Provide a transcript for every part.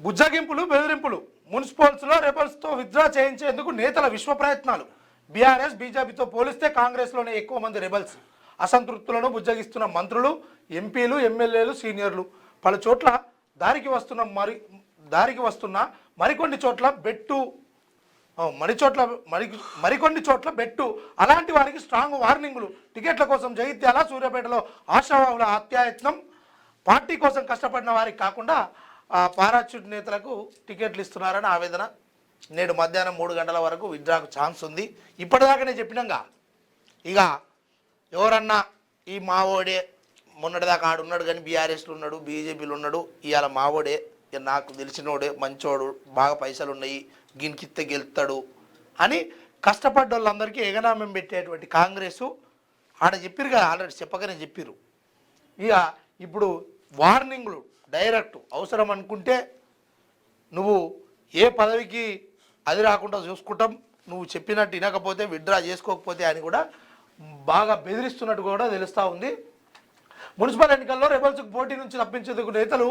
బుజ్జగింపులు బెదిరింపులు మున్సిపల్స్లో రెబల్స్తో విత్డ్రా చేయించేందుకు నేతల విశ్వ ప్రయత్నాలు. బీఆర్ఎస్ బీజేపీతో పోలిస్తే కాంగ్రెస్లోనే ఎక్కువ మంది రెబల్స్. అసంతృప్తులను బుజ్జగిస్తున్న మంత్రులు, ఎంపీలు, ఎమ్మెల్యేలు, సీనియర్లు. పలు చోట్ల దారికి వస్తున్న మరికొన్ని చోట్ల బెట్టు మరికొన్ని చోట్ల బెట్టు. అలాంటి వారికి స్ట్రాంగ్ వార్నింగులు. టికెట్ల కోసం జగిత్యాల, సూర్యాపేటలో ఆశావాహుల హత్యాయత్నం. పార్టీ కోసం కష్టపడిన వారికి కాకుండా పారాచ్యూట్ నేతలకు టికెట్లు ఇస్తున్నారని ఆవేదన. నేడు మధ్యాహ్నం 3 గంటల వరకు విత్డ్రాకు ఛాన్స్ ఉంది. ఇప్పటిదాకానే చెప్పినాగా, ఇక ఎవరన్నా ఈ మావోడే మొన్నటిదాకా ఆడున్నాడు కానీ బీఆర్ఎస్లో ఉన్నాడు, బీజేపీలో ఉన్నాడు, ఇవాళ మావోడే, నాకు తెలిసినోడే, మంచోడు, బాగా పైసలు ఉన్నాయి, గిన్కిత్తే గెలుస్తాడు అని కష్టపడ్డ వాళ్ళందరికీ ఎగనామం పెట్టేటువంటి కాంగ్రెసు ఆడ చెప్పిరు కదా, ఆల్రెడీ చెప్పకనే చెప్పిరు. ఇక ఇప్పుడు వార్నింగ్లు డైరెక్ట్. అవసరం అనుకుంటే నువ్వు ఏ పదవికి అది రాకుండా చూసుకుంటాం, నువ్వు చెప్పినట్టు వినకపోతే విత్డ్రా చేసుకోకపోతే అని కూడా బాగా బెదిరిస్తున్నట్టు కూడా తెలుస్తూ ఉంది. మున్సిపల్ ఎన్నికల్లో రెబల్స్కు పోటీ నుంచి తప్పించేందుకు నేతలు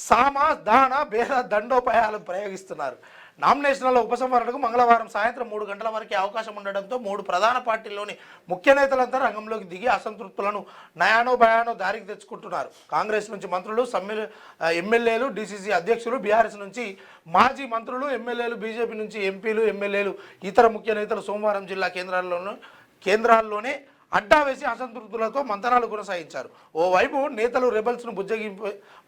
సామ, దాన, బేర దండోపాయాలు ప్రయోగిస్తున్నారు. నామినేషన్ల ఉపసంహరణకు మంగళవారం సాయంత్రం 3 గంటల వరకే అవకాశం ఉండడంతో 3 ప్రధాన పార్టీల్లోని ముఖ్య నేతలంతా రంగంలోకి దిగి అసంతృప్తులను నయానో భయానో దారికి తెచ్చుకుంటున్నారు. కాంగ్రెస్ నుంచి మంత్రులు, ఎమ్మెల్యేలు, డీసీసీ అధ్యక్షులు, బీఆర్ఎస్ నుంచి మాజీ మంత్రులు, ఎమ్మెల్యేలు, బీజేపీ నుంచి ఎంపీలు, ఎమ్మెల్యేలు, ఇతర ముఖ్య నేతలు సోమవారం జిల్లా కేంద్రాల్లోనే అడ్డా వేసి అసంతృప్తులతో మంతనాలు కొనసాగించారు. ఓవైపు నేతలు రెబల్స్ను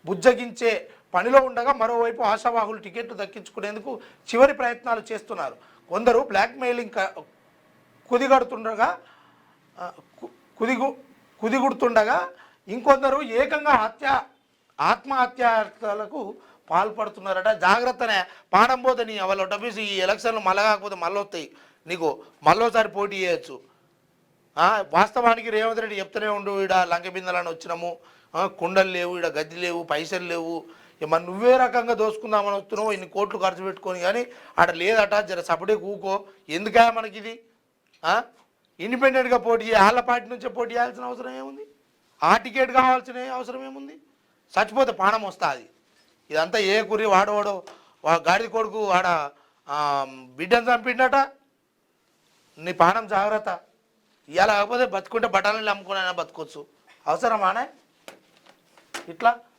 బుజ్జగించే పనిలో ఉండగా మరోవైపు ఆశావాహులు టికెట్లు దక్కించుకునేందుకు చివరి ప్రయత్నాలు చేస్తున్నారు. కొందరు బ్లాక్మెయిలింగ్ కుదిగుడుతుండగా ఇంకొందరు ఏకంగా ఆత్మహత్యలకు పాల్పడుతున్నారట. జాగ్రత్తనే, పానం పోతే నీ వాళ్ళ డబ్బీసు ఈ ఎలక్షన్లు మళ్ళీ కాకపోతే మళ్ళీ వస్తాయి, నీకు మళ్ళోసారి పోటీ చేయొచ్చు. వాస్తవానికి రేవంత్ రెడ్డి చెప్తూనే ఉండు, ఈడ లంక బిందెలని వచ్చినాము, కుండలు లేవు, ఈడ గది లేవు, పైసలు లేవు, మరి నువ్వే రకంగా దోసుకుందామని వస్తున్నావు, ఇన్ని కోట్లు ఖర్చు పెట్టుకొని, కానీ ఆడ లేదట, జర సపడే కూకో, ఎందుకా మనకి ఇది, ఇండిపెండెంట్గా పోటీ వాళ్ళ పార్టీ నుంచే పోటీ చేయాల్సిన అవసరం ఏముంది, ఆ టికెట్ కావాల్సిన అవసరం ఏముంది, చచ్చిపోతే పానం వస్తుంది. ఇదంతా ఏ కుర్రి వాడవాడో గాడిద కొడుకు ఆడ బిడ్డను చంపిండట, నీ పానం జాగ్రత్త. ఇవాళ కాకపోతే బతుకుంటే బఠానీలు అమ్ముకునైనా బతుకోవచ్చు. అవసరమానే ఇట్లా